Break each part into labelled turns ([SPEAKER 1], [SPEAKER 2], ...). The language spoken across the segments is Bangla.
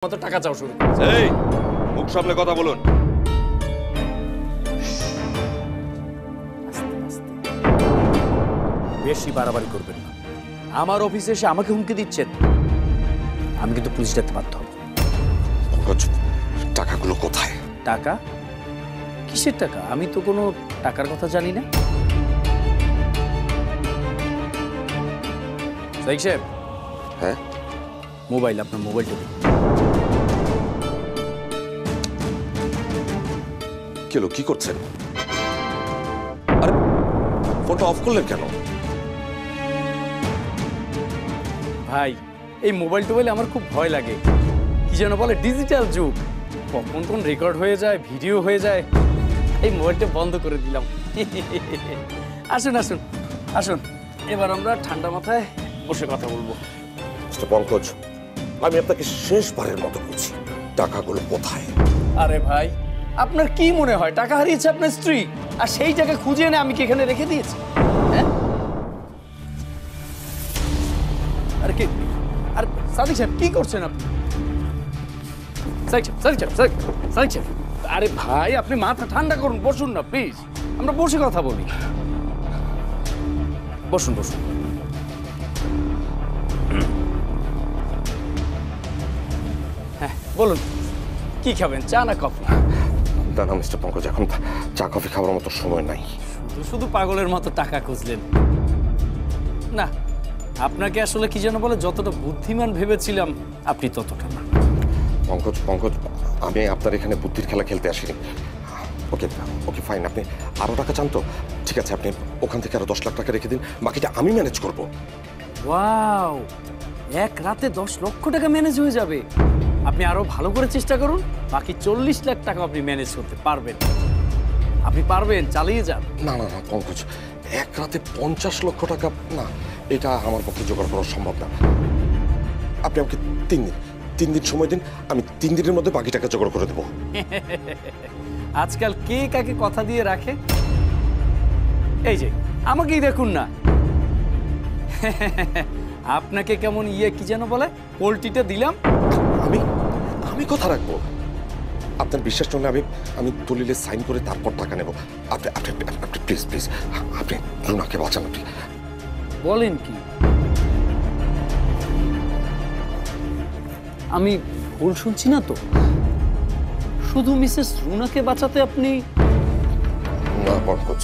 [SPEAKER 1] মতো টাকা চাও শুরু।
[SPEAKER 2] এই মুখ সামলে কথা বলুন।
[SPEAKER 1] বেশি বাড়াবাড়ি করবেন না। আমার অফিসে এসে আমাকে হুমকি দিচ্ছেন, আমি কিন্তু পুলিশ ডাকতে বাধ্য হব।
[SPEAKER 2] টাকাগুলো কোথায়?
[SPEAKER 1] টাকা? কিসের টাকা? আমি তো কোনো টাকার কথা জানি না। সাইক সাহেব।
[SPEAKER 2] হ্যাঁ,
[SPEAKER 1] মোবাইল, আপনার মোবাইলটা দিন।
[SPEAKER 2] কেলো কি করছেন? আরে ফোনটা অফ করলেন কেন?
[SPEAKER 1] ভাই, এই মোবাইল টোবাইলে আমার খুব ভয় লাগে। কি যেন বলে, ডিজিটাল যুগ, কখন কোন রেকর্ড হয়ে যায়, ভিডিও হয়ে যায়। এই মোবাইলটা বন্ধ করে দিলাম। আসুন আসুন আসুন, এবার আমরা ঠান্ডা মাথায় বসে কথা বলবো।
[SPEAKER 2] মিস্টার পঙ্কজ, আমি আপনাকে শেষবারের মতো বলছি, টাকাগুলো কোথায়?
[SPEAKER 1] আরে ভাই, আপনার কি মনে হয় টাকা হারিয়েছে আপনার স্ত্রী, আর সেই টাকা খুঁজে এনে আমি কি এখানে রেখে দিয়েছি? হ্যাঁ? আরে কি, আর সাদিক সাহেব কি করছেন আপনি? সাদিক সাহেব, সাদিক সাহেব, সাদিক সাহেব, আরে ভাই আপনি মাথা ঠান্ডা করুন, বসুন না প্লিজ, আমরা বসে কথা বলি। বসুন বসুন। হ্যাঁ বলুন, কি খাবেন, চা না কফি?
[SPEAKER 2] না না মিস্টার পঙ্কজ, এখন চা কফি খাওয়ার মতো সময় নাই।
[SPEAKER 1] শুধু শুধু পাগলের মতো টাকা খুঁজলেন না। আপনাকে আসলে কি যেন বলে, যতটা বুদ্ধিমান ভেবেছিলাম আপনি ততটা না।
[SPEAKER 2] পঙ্কজ পঙ্কজ, আমি আপনার এখানে বুদ্ধির খেলা খেলতে আসিনি। ওকে ওকে ফাইন, আপনি আরো টাকা চান তো ঠিক আছে, আপনি ওখান থেকে আরো 10 লাখ টাকা রেখে দিন, বাকিটা আমি ম্যানেজ করব।
[SPEAKER 1] ওয়াও, এক রাতে 10 লক্ষ টাকা ম্যানেজ হয়ে যাবে। আপনি আরো ভালো করে চেষ্টা করুন, বাকি 40 লাখ টাকা আপনি ম্যানেজ করতে পারবেন। আপনি পারবেন, চালিয়ে যান।
[SPEAKER 2] না না না পঙ্কজ, এক রাতে 50 লক্ষ টাকা না, এটা আমার পক্ষে জোগাড় করা সম্ভব না। আপনি আমাকে 3 দিন সময় দিন, আমি 3 দিনের মধ্যে বাকি টাকা জোগাড় করে দেবো।
[SPEAKER 1] আজকাল কে কাকে কথা দিয়ে রাখে? এই যে আমাকেই দেখুন না। আপনাকে কেমন কি যেন বলে, পোল্ট্রিটা দিলাম।
[SPEAKER 2] আমি আমি কথা রাখবো। আপনার বিশ্বাস করলে আমি দলিলে সাইন করে তারপর টাকা নেব। আপনি আপনি আপনি প্লিজ প্লিজ আপনি রুনাকে বাঁচান। আপনি
[SPEAKER 1] বলেন কি? আমি ভুল শুনছি না তো? শুধু মিসেস রুনাকে বাঁচাতে আপনি?
[SPEAKER 2] না পঙ্কজ,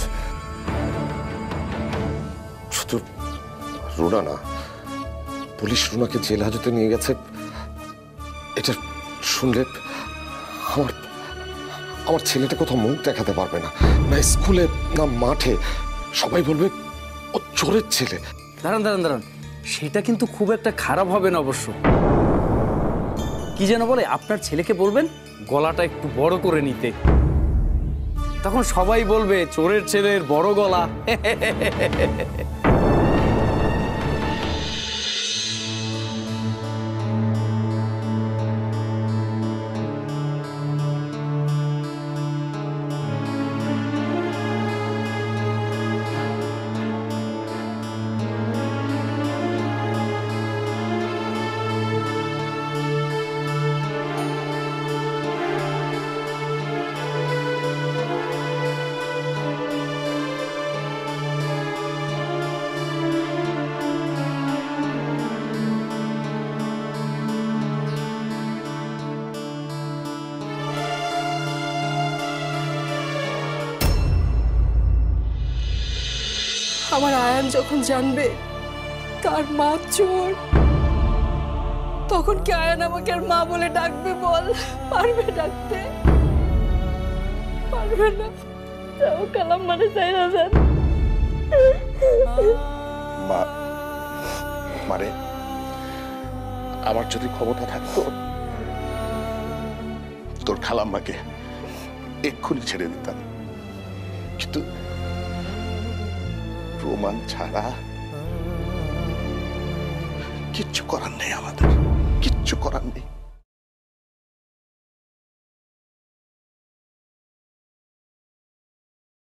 [SPEAKER 2] শুধু রুনা না, পুলিশ রুনাকে জেল হাজতে নিয়ে গেছে। এটা শুনলে আমার আমার ছেলেটা কোথাও মুখ দেখাতে পারবে না, না স্কুলে না মাঠে। সবাই বলবে ও চোরের ছেলে।
[SPEAKER 1] দাঁড়ান দাঁড়ান দাঁড়ান, সেটা কিন্তু খুব একটা খারাপ হবে না অবশ্য। কি যেন বলে, আপনার ছেলেকে বলবেন গলাটা একটু বড় করে নিতে, তখন সবাই বলবে চোরের ছেলের বড় গলা।
[SPEAKER 3] আমার আয়ান যখন জানবে তার মা চোর, তখন কি আয়ান আমাকে আর মা বলে ডাকবে? বল, পারবে ডাকতে? পারবে না। যাও কালাম মানে চাই না যান।
[SPEAKER 4] মা, মানে আমার যদি ক্ষমতা থাকতো তোর খালাম্মাকে এক্ষুনি ছেড়ে দিতাম, কিন্তু প্রমাণ ছাড়া কিচ্ছু করার নেই, আমাদের কিচ্ছু করার নেই।